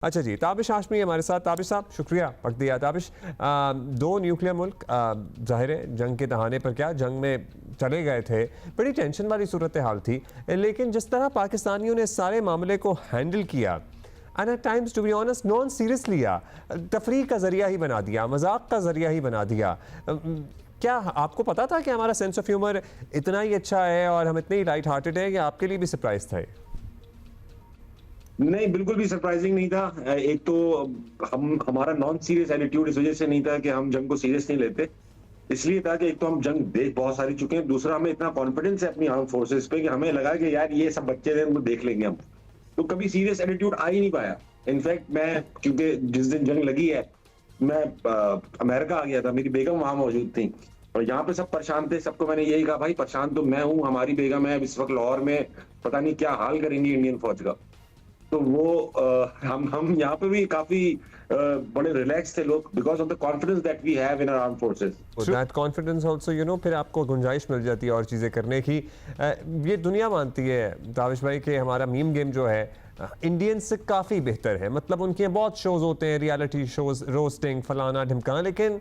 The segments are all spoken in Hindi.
अच्छा जी, ताबिश हाशमी हमारे साथ। ताबिश साहब शुक्रिया वक्त दिया। ताबिश, दो न्यूक्लियर मुल्क ज़ाहिर है जंग के दहाने पर क्या जंग में चले गए थे, बड़ी टेंशन वाली सूरत हाल थी, लेकिन जिस तरह पाकिस्तानियों ने सारे मामले को हैंडल किया and at times to be honest non serious लिया, तफरीह का ज़रिया ही बना दिया, मजाक का ज़रिया ही बना दिया। क्या आपको पता था कि हमारा सेंस ऑफ ह्यूमर इतना ही अच्छा है और हम इतने ही लाइट हार्टेड हैं, या आपके लिए भी सरप्राइज था? नहीं, बिल्कुल भी सरप्राइजिंग नहीं था। एक तो हम हमारा नॉन सीरियस एटीट्यूड इस वजह से नहीं था कि हम जंग को सीरियस नहीं लेते। इसलिए था कि एक तो हम जंग देख बहुत सारी चुके हैं, दूसरा हमें इतना कॉन्फिडेंस है अपनी आर्म फोर्सेस पे कि हमें लगा कि यार ये सब बच्चे हैं, इनको देख लेंगे हम। तो कभी सीरियस एटीट्यूड आ ही नहीं पाया। इनफैक्ट मैं, क्योंकि जिस दिन जंग लगी है, मैं अमेरिका आ गया था, मेरी बेगम वहां मौजूद थी और यहाँ पे सब परेशान थे। सबको मैंने यही कहा, भाई परेशान तो मैं हूँ, हमारी बेगम है इस वक्त लाहौर में, पता नहीं क्या हाल करेंगी इंडियन फौज का। तो वो हम यहाँ पे भी काफी बड़े रिलैक्स थे लोग, because of the confidence that we have in our armed forces. That confidence also फिर आपको गुंजाइश मिल जाती है और चीज़ें करने की। ये दुनिया मानती है ताबिश भाई कि हमारा मीम गेम जो है इंडियन से काफ़ी बेहतर है। मतलब उनके बहुत शोज होते हैं, रियलिटी शोज, रोस्टिंग, फलाना ढिमकाना, लेकिन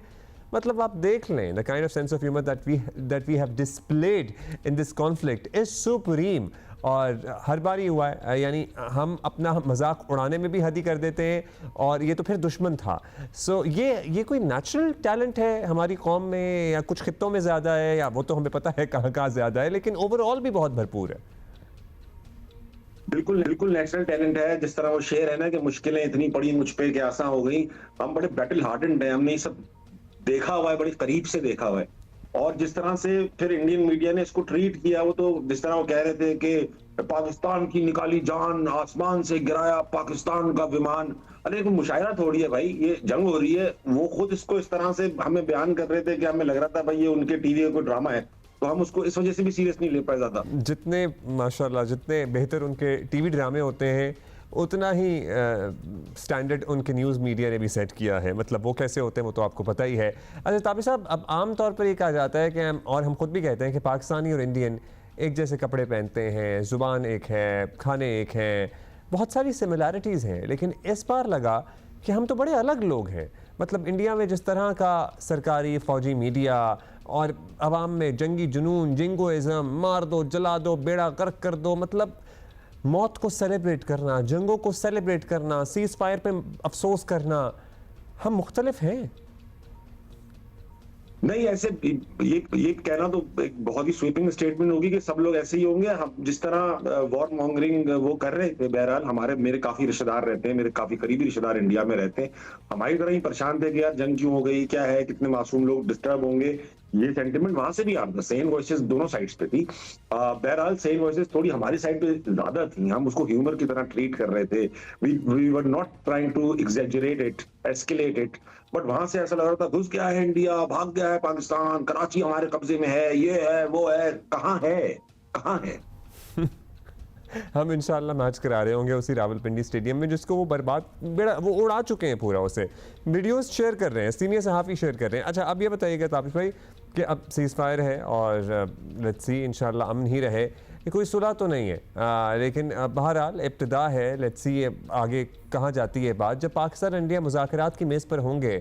मतलब आप देख लें the kind of sense of humour that we have displayed in this conflict is supreme. और हर बार ही हुआ है, यानी हम अपना मजाक उड़ाने में भी हद ही कर देते हैं, और ये तो फिर दुश्मन था। सो ये कोई नेचुरल टैलेंट है हमारी कौम में, या कुछ खित्तों में ज़्यादा है, या वो तो हमें पता है कहाँ कहाँ ज़्यादा है, लेकिन ओवरऑल भी बहुत भरपूर है। बिल्कुल बिल्कुल नेशनल टैलेंट है। जिस तरह वो शेर है ना कि मुश्किलें इतनी पड़ी मुझ पे कि आसान हो गई। हम बड़े बैटल हार्डेंड हैं, हमने ये सब देखा हुआ है, बड़ी करीब से देखा हुआ है। और जिस तरह से फिर इंडियन मीडिया ने इसको ट्रीट किया, वो तो जिस तरह वो कह रहे थे कि पाकिस्तान की निकाली जान, आसमान से गिराया पाकिस्तान का विमान। अरे कोई मुशायरा थोड़ी है भाई, ये जंग हो रही है। वो खुद इसको इस तरह से हमें बयान कर रहे थे कि हमें लग रहा था भाई ये उनके टीवी का कोई ड्रामा है, तो हम उसको इस वजह से भी सीरियस नहीं ले पाए ज्यादा। जितने माशाल्लाह जितने बेहतर उनके टीवी ड्रामे होते हैं, उतना ही स्टैंडर्ड उनके न्यूज़ मीडिया ने भी सेट किया है। मतलब वो कैसे होते हैं वो तो आपको पता ही है। अच्छा ताबिश साहब, अब आम तौर पर ये कहा जाता है कि हम खुद भी कहते हैं कि पाकिस्तानी और इंडियन एक जैसे कपड़े पहनते हैं, ज़ुबान एक है, खाने एक हैं, बहुत सारी सिमिलैरिटीज़ हैं, लेकिन इस बार लगा कि हम तो बड़े अलग लोग हैं। मतलब इंडिया में जिस तरह का सरकारी फ़ौजी मीडिया और आवाम में जंगी जुनून, जिंगोइज़म, मार दो, जला दो, बेड़ा गर्क कर दो, मतलब मौत को सेलिब्रेट करना, जंगों को सेलिब्रेट करना, सीज फायर पे अफसोस करना, हम मुख्तलिफ हैं। नहीं, ऐसे ये कहना तो एक बहुत ही स्वीपिंग स्टेटमेंट होगी कि सब लोग ऐसे ही होंगे। हम जिस तरह वॉर मॉन्गरिंग वो कर रहे थे, बहरहाल हमारे मेरे काफी रिश्तेदार रहते हैं, मेरे काफी करीबी रिश्तेदार इंडिया में रहते हैं, हमारी तरह ही परेशान थे कि यार जंग क्यों हो गई, क्या है, कितने मासूम लोग डिस्टर्ब होंगे। ये सेंटिमेंट वहां से भी आ रहा था, सेम वॉइसेस दोनों साइड्स पे थी। बहरहाल सेम वॉइसेस थोड़ी हमारी साइड पे ज्यादा थी, हम उसको ह्यूमर की तरह ट्रीट कर रहे थे। We were not trying to exaggerate it, escalate it, but वहां से ऐसा लग रहा था घुस गया है इंडिया, भाग गया है पाकिस्तान, कराची हमारे कब्जे में है, ये है वो है। कहाँ है, कहाँ है? हम इंशाल्लाह मैच करा रहे होंगे उसी रावलपिंडी स्टेडियम में, जिसको वो बर्बाद बेड़ा वो उड़ा चुके हैं पूरा। उसे वीडियोस शेयर कर रहे हैं, सीनियर सहाफ़ी शेयर कर रहे हैं। अच्छा, अब ये बताइएगा ताबिश भाई कि अब सीज़ फायर है और लेट्स सी इंशाल्लाह अमन ही रहे, कि कोई सुलह तो नहीं है, लेकिन बहरहाल इब्तिदा है। लेट्स सी आगे कहाँ जाती है बात। जब पाकिस्तान इंडिया मुज़ाकरात की मेज़ पर होंगे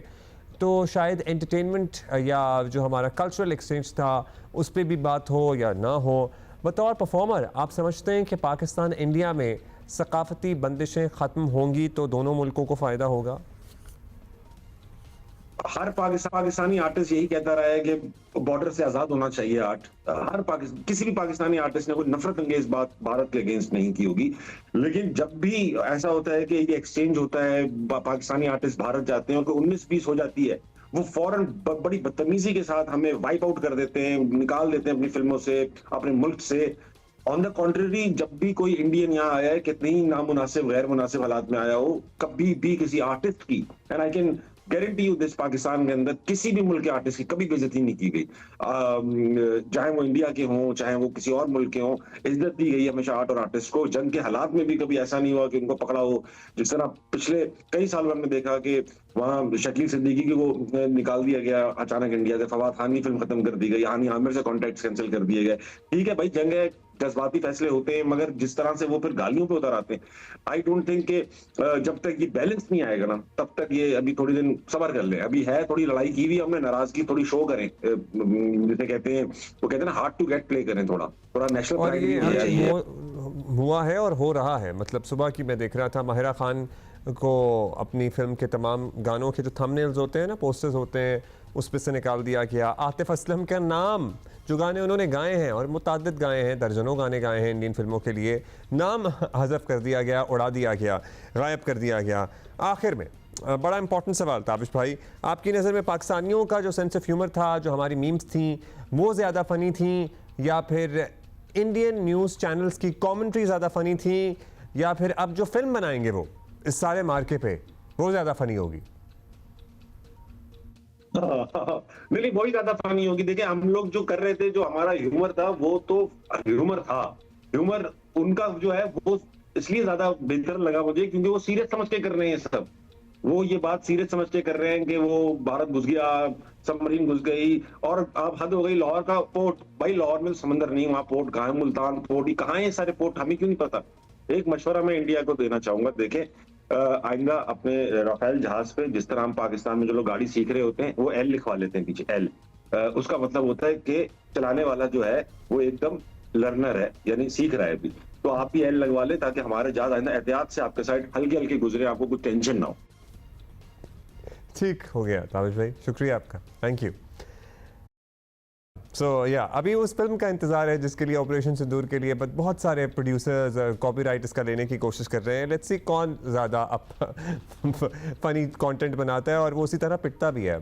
तो शायद एंटरटेनमेंट या जो हमारा कल्चरल एक्सचेंज था उस पर भी बात हो या ना हो। बतौर परफॉर्मर आप समझते हैं कि पाकिस्तान इंडिया में सकाफती बंदिशें ख़त्म होंगी तो दोनों मुल्कों को फ़ायदा होगा? हर पाकिस्तानी आर्टिस्ट यही कहता रहा है कि बॉर्डर से आजाद होना चाहिए आर्ट। हर किसी भी पाकिस्तानी आर्टिस्ट ने कोई नफरत अंगेज बात भारत के अगेंस्ट नहीं की होगी। लेकिन जब भी ऐसा होता है कि ये एक्सचेंज होता है, पाकिस्तानी आर्टिस्ट भारत जाते हैं और कोई 19-20 हो जाती है, वो फौरन बड़ी बदतमीजी के साथ हमें वाइप आउट कर देते हैं, निकाल देते हैं अपनी फिल्मों से, अपने मुल्क से। ऑन द कॉन्ट्ररी, जब भी कोई इंडियन यहाँ आया है, कितनी ही नामुनासिब गैर मुनासिब हालात में आया हो, कभी भी किसी आर्टिस्ट की, and I can guarantee you this, Pakistan के अंदर किसी भी मुल्क के आर्टिस्ट की कभी बेइज्जती नहीं की गई। चाहे वो इंडिया के हों, चाहे वो किसी और मुल्क के हों, इज्जत दी गई हमेशा आर्ट और आर्टिस्ट को। जंग के हालात में भी कभी ऐसा नहीं हुआ कि उनको पकड़ा हो। जिस तरह पिछले कई साल में हमने देखा कि वहां शकील सिद्दीकी की वो निकाल दिया गया अचानक इंडिया से, फवाद खान की फिल्म खत्म कर दी गई, हानी आमिर से कॉन्ट्रैक्ट कैंसिल कर दिए गए। ठीक है भाई, जंग है, जज्बाती फैसले होते हैं, मगर जिस तरह से वो फिर गालियों पे उतर आते हैं, आई डोंट थिंक कि जब तक ये बैलेंस नहीं आएगा ना, तब तक ये अभी थोड़ी दिन सब्र कर ले। अभी है थोड़ी लड़ाई की हुई, हमने नाराजगी थोड़ी शो करें, जिसे कहते हैं, वो कहते हैं ना, हार्ड टू गेट प्ले करें, थोड़ा थोड़ा नेशनल और प्राइड ये भी होना चाहिए। हुआ है और हो रहा है। मतलब सुबह की मैं देख रहा था, माहिरा खान को अपनी फिल्म के तमाम गानों के जो थंबनेल्स होते हैं ना, पोस्टर्स होते हैं, उस पर से निकाल दिया गया। आतिफ असलम का नाम, जो गाने उन्होंने गाए हैं और मुतअद्दिद गाए हैं, दर्जनों गाने गाए हैं इंडियन फिल्मों के लिए, नाम हज़फ कर दिया गया, उड़ा दिया गया, गायब कर दिया गया। आखिर में बड़ा इंपॉर्टेंट सवाल ताबिश भाई, आपकी नज़र में पाकिस्तानियों का जो सेंस ऑफ ह्यूमर था, जो हमारी मीम्स थी, वो ज़्यादा फ़नी थी, या फिर इंडियन न्यूज़ चैनल्स की कमेंट्री ज़्यादा फ़नी थी, या फिर अब जो फिल्म बनाएंगे वो इस सारे मार्के पे वो ज़्यादा फ़नी होगी? नहीं, वही ज्यादा फनी होगी। देखिए, हम लोग जो कर रहे थे, जो हमारा ह्यूमर था, वो तो ह्यूमर था। ह्यूमर उनका जो है वो इसलिए ज्यादा बेहतर लगा मुझे, क्योंकि वो सीरियस समझ के कर रहे हैं सब। वो ये बात सीरियस समझ के कर रहे हैं कि वो भारत घुस गया, सबमरीन घुस गई, और अब हद हो गई। लाहौर का पोर्ट, भाई लाहौर में समंदर नहीं, वहां पोर्ट कहाँ है? मुल्तान पोर्ट ही कहाँ है? ये सारे पोर्ट हमें क्यों नहीं पता? एक मशवरा मैं इंडिया को देना चाहूंगा, देखें, आइंदा अपने राफेल जहाज पे, जिस तरह हम पाकिस्तान में जो लोग गाड़ी सीख रहे होते हैं, वो एल लिखवा लेते हैं पीछे, एल। उसका मतलब होता है कि चलाने वाला जो है वो एकदम लर्नर है, यानी सीख रहा है अभी। तो आप भी एल लगवा ले, ताकि हमारे जहाज आइंदा एहतियात से आपके साइड हल्के हल्के गुजरे, आपको कुछ टेंशन ना हो। ठीक हो गया ताबिश भाई, शुक्रिया आपका, थैंक यू। सो या अभी उस फिल्म का इंतज़ार है जिसके लिए ऑपरेशन सिंदूर के लिए बहुत सारे प्रोड्यूसर्स, कॉपीराइट इसका लेने की कोशिश कर रहे हैं। लेट्स सी कौन ज़्यादा फनी कंटेंट बनाता है और वो उसी तरह पिटता भी है।